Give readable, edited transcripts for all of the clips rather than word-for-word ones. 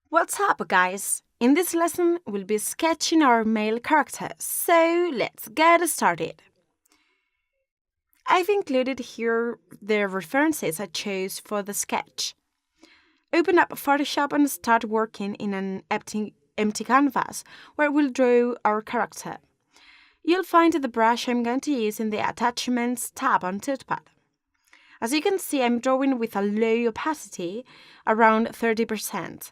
What's up, guys? In this lesson, we'll be sketching our male characters, so let's get started. I've included here the references I chose for the sketch. Open up Photoshop and start working in an empty canvas where we'll draw our character. You'll find the brush I'm going to use in the Attachments tab on TouchPad. As you can see, I'm drawing with a low opacity, around 30%.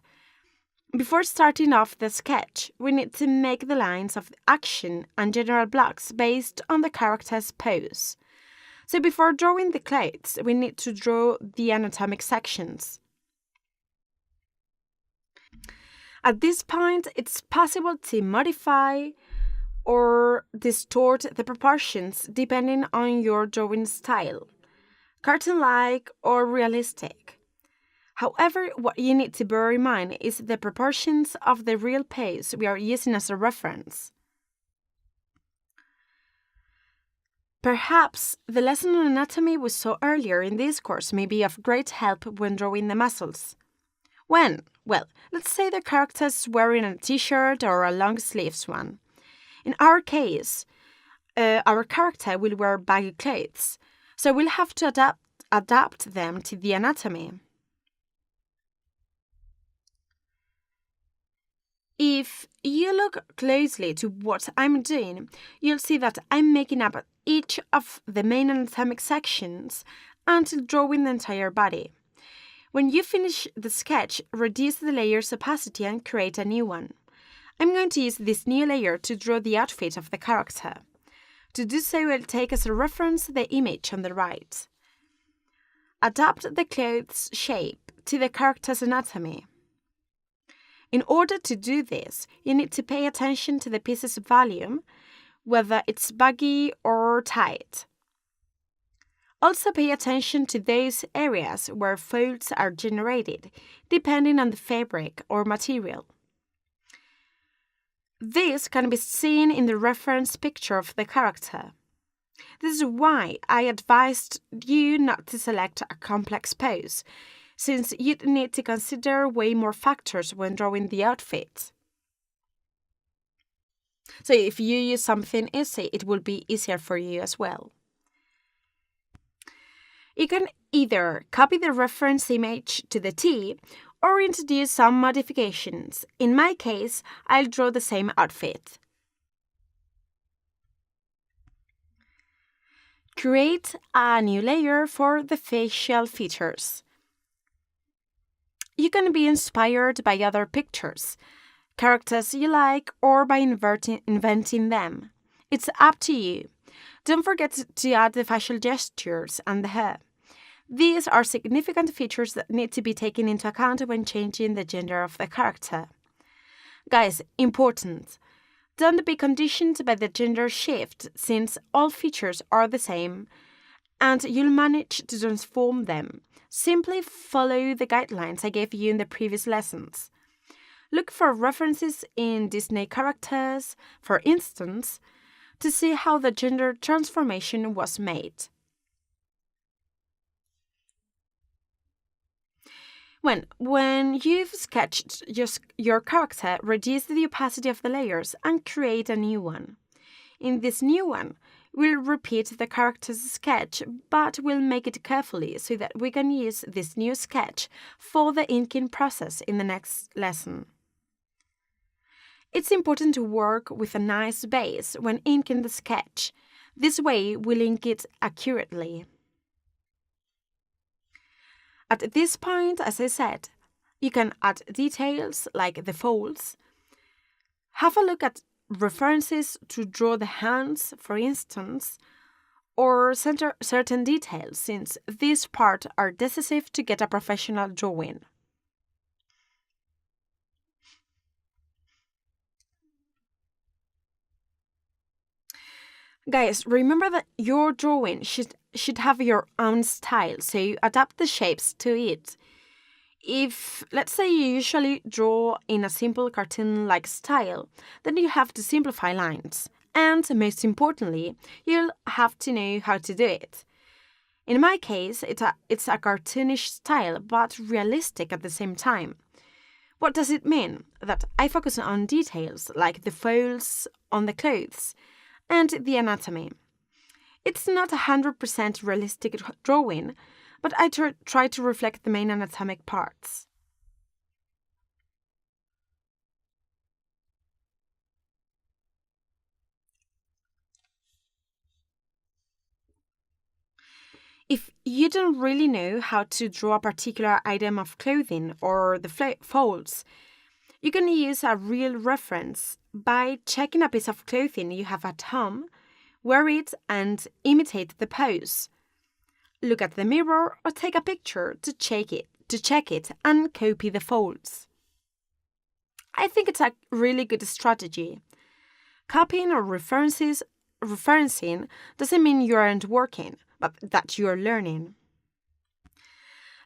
Before starting off the sketch, we need to make the lines of action and general blocks based on the character's pose. So before drawing the clothes, we need to draw the anatomic sections. At this point, it's possible to modify or distort the proportions depending on your drawing style, cartoon-like or realistic. However, what you need to bear in mind is the proportions of the real pose we are using as a reference. Perhaps the lesson on anatomy we saw earlier in this course may be of great help when drawing the muscles. When? Well, let's say the character is wearing a t-shirt or a long sleeves one. In our case, our character will wear baggy clothes, so we'll have to adapt them to the anatomy. If you look closely to what I'm doing, you'll see that I'm making up each of the main anatomic sections until drawing the entire body. When you finish the sketch, reduce the layer's opacity and create a new one. I'm going to use this new layer to draw the outfit of the character. To do so, I'll take as a reference the image on the right. Adapt the clothes shape to the character's anatomy. In order to do this, you need to pay attention to the piece's volume, whether it's baggy or tight. Also pay attention to those areas where folds are generated, depending on the fabric or material. This can be seen in the reference picture of the character. This is why I advised you not to select a complex pose, since you'd need to consider way more factors when drawing the outfit. So if you use something easy, it will be easier for you as well. You can either copy the reference image to the T or introduce some modifications. In my case, I'll draw the same outfit. Create a new layer for the facial features. You can be inspired by other pictures, characters you like, or by inventing them. It's up to you. Don't forget to add the facial gestures and the hair. These are significant features that need to be taken into account when changing the gender of the character. Guys, important. Don't be conditioned by the gender shift, since all features are the same, and you'll manage to transform them. Simply follow the guidelines I gave you in the previous lessons. Look for references in Disney characters, for instance, to see how the gender transformation was made. When you've sketched your character, reduce the opacity of the layers and create a new one. In this new one, we'll repeat the character's sketch, but we'll make it carefully so that we can use this new sketch for the inking process in the next lesson. It's important to work with a nice base when inking the sketch. This way, we'll ink it accurately. At this point, as I said, you can add details like the folds. Have a look at references to draw the hands, for instance, or center certain details, since these parts are decisive to get a professional drawing. Guys, remember that your drawing should have your own style, so you adapt the shapes to it. If, let's say, you usually draw in a simple cartoon-like style, then you have to simplify lines. And most importantly, you'll have to know how to do it. In my case, it's a cartoonish style, but realistic at the same time. What does it mean? That I focus on details like the folds on the clothes and the anatomy. It's not a 100% realistic drawing, but I try to reflect the main anatomic parts. If you don't really know how to draw a particular item of clothing or the folds, you can use a real reference by checking a piece of clothing you have at home, wear it, and imitate the pose. Look at the mirror or take a picture to check it and copy the folds. I think it's a really good strategy. Copying or referencing doesn't mean you aren't working, but that you're learning.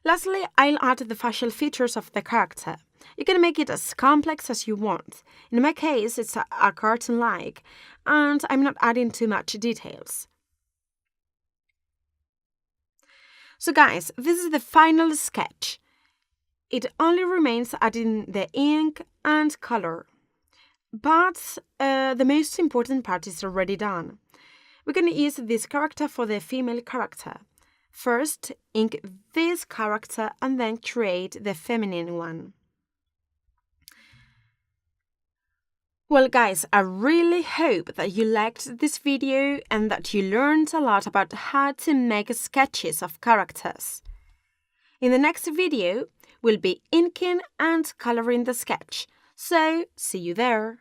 Lastly, I'll add the facial features of the character. You can make it as complex as you want. In my case, it's a cartoon-like, and I'm not adding too much details. So guys, this is the final sketch. It only remains adding the ink and color. But the most important part is already done. We're going to use this character for the female character. First, ink this character and then create the feminine one. Well guys, I really hope that you liked this video and that you learned a lot about how to make sketches of characters. In the next video, we'll be inking and coloring the sketch, so see you there.